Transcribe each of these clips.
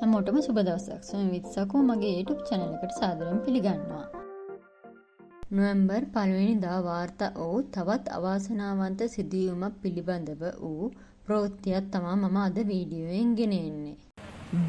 හැමෝටම සුබ දවසක්. සොයමිත් සකෝ මගේ YouTube channel එකට සාදරයෙන් පිළිගන්නවා. නොවැම්බර් 1 වෙනිදා වාර්තා වූ තවත් අවාසනාවන්ත සිදුවීමක් පිළිබඳව වූ ප්‍රවෘත්තියක් තමයි මම අද වීඩියෝයෙන් ගෙන එන්නේ.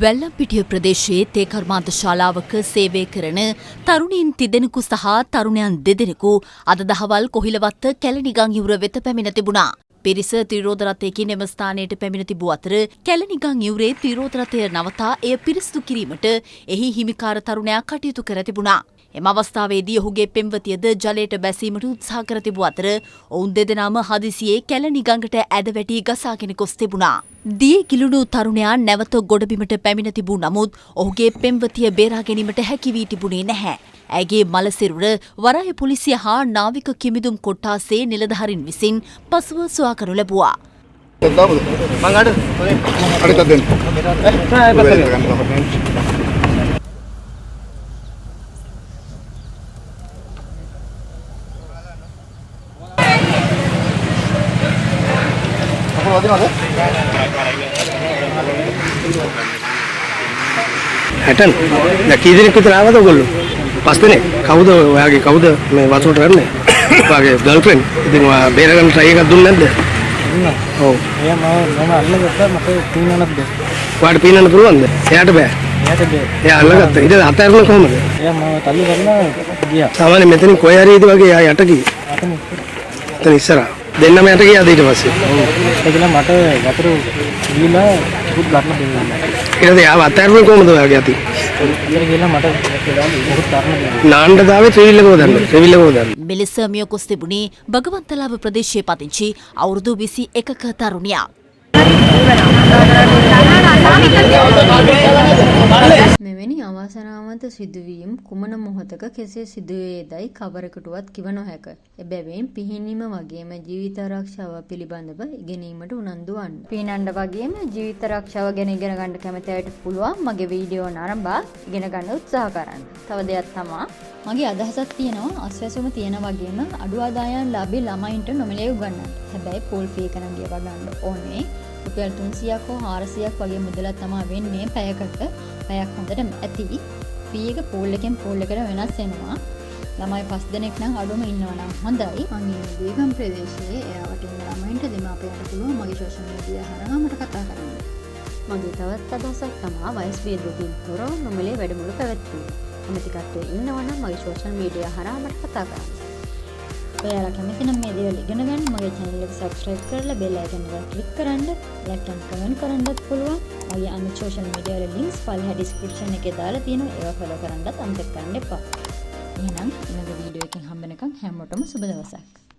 වැල්ලම්පිටිය ප්‍රදේශයේ තේ කර්මාන්ත ශාලාවක සේවය කරන තරුණීන් තිදෙනෙකු සහ තරුණයන් දෙදෙනෙකු අද දහවල් කොහිලවත්ත කැලණිගං යුර වෙත පැමිණ තිබුණා. පිරිස ත්‍රිරෝද රථයකින් එම ස්ථානයට පැමිණ තිබූ අතර කැලණිගං යුරේ ත්‍රිරෝද රථය නවතා එය පිරිසිදු කිරීමට එහි හිමිකාර තරුණයා කටයුතු කර තිබුණා. එම අවස්ථාවේදී ඔහුගේ පෙම්වතියද ජලයට බැසීමට උත්සාහ කර තිබූ අතර ඔවුන් දෙදෙනාම හදිසියේ කැලණිගඟට ඇද වැටි ගසාගෙන ගොස් තිබුණා. දී කිලුණු තරුණයා නැවත ගොඩබිමට පැමිණ තිබූ නමුත් ඔහුගේ පෙම්වතිය බේරා ගැනීමට හැකි වී තිබුණේ නැහැ. ඇගේ මලසිරුර වරාය පොලිසිය හා නාවික කිමිදුම් කොට්ටාසේ නිලධාරීන් විසින් පසුව සොයා කරනු ලැබුවා. හැටන් දැන් කී දෙනෙක් විතර ආවද ඔයගොල්ලෝ? 5 දෙනෙක්. කවුද ඔයාගේ කවුද මේ වතුරට රන්නේ? ඔයාගේ ගර්ල්ෆ්‍රෙන්ඩ්. ඉතින් ඔයා බේරගන්න try එකක් දුන්නේ නැද්ද? දුන්නා. ඔව්. මම අල්ලගත්තා මට පීනන්නත් බෑ. ඔයාට පීනන්න පුළුවන්ද? එයාට බෑ. එයාට බෑ. එයා අල්ලගත්තා. ඊට අතහැරලා කොහමද? එයා මම තල්ලු කරලා ගියා. සාමාන්‍ය මෙතනින් කොහේ හරි ඉද වගේ එයා යට ගියේ. එතන ඉස්සරහා. දෙන්නම යට ගියාද ඊට පස්සේ? ඔව්. ඒකලා මට වතුර ගිහලා පුත් ගන්න දෙන්නා. ඊට එයාව අතහැරුණේ කොහමද ඔයාගේ අතින්? අතහැර ගිහලා මට පුත් ගන්න දෙන්නා. නාන්න දාවේ ත්‍රිවිල් එකව දාන්න. මෙලෙස මිය ගොස් තිබුණේ බගවන්තලාව ප්‍රදේශයේ පදිංචි අවුරුදු 21ක තරුණියක්. මෙවැනි අවාසනාවන්ත සිදුවීම් කුමන මොහොතක කෙසේ සිදුවේදයි කවරකටවත් කිව නොහැක. එබැවින් පිහිනීම වගේම ජීවිත ආරක්ෂාව පිළිබඳව ඉගෙනීමට උනන්දු වන්න. පිහිනන්න වගේම ජීවිත ආරක්ෂාව ගැන ඉගෙන ගන්න කැමති අයට පුළුවන් මගේ වීඩියෝ නරඹා ඉගෙන ගන්න උත්සාහ කරන්න. තව දෙයක් තමයි මගේ අදහසක් තියෙනවා අස්වැසුම තියෙන වගේම අඩු ආදායම් ලාභී ළමයින්ට නොමිලේ උගන්වන්න. හැබැයි පෝල් ෆී එක නම් ගෙවා ගන්න ඕනේ. රුපියල් 300ක් හෝ 400ක් වගේ මුදලක් තමයි වෙන්නේ පැයකට. පැයක් හොඳටම ඇති. ෆී එක පෝල් එකෙන් පෝල් එකට වෙනස් වෙනවා. ළමයි 5 දෙනෙක් නම් අඩුම ඉන්නවා නම් හොඳයි. මම ඉන්නේ දීගම් ප්‍රදේශයේ එයාට ඉන්න ළමයින්ට දෙමාපියන්ට පුළුවන් මගේ සෝෂල් මීඩියා හරහා මට කතා කරන්න. මගේ තවත් අදහසක් තමයි වයස් භේදයකින් තොරව නොමිලේ වැඩමුළු පැවැත්වීම. කැමති කට්ටිය ඉන්නවා නම් මගේ සෝෂල් මීඩියා හරහා මට කතා කරන්න. ඔයාලා කැමති නම් මේ දේවල් ඉගෙන ගන්න මගේ channel එක subscribe කරලා bell icon එක click කරන්න, like and comment කරන්නත් පුළුවන්. මගේ අනිත් social media වල links පල්ලෙහා description එකේ දාලා තියෙනවා. ඒවා follow කරන්නත් අමතක කරන්න එපා. එහෙනම් ඊළඟ වීඩියෝ එකකින් හම්බ වෙනකන් හැමෝටම සුබ දවසක්.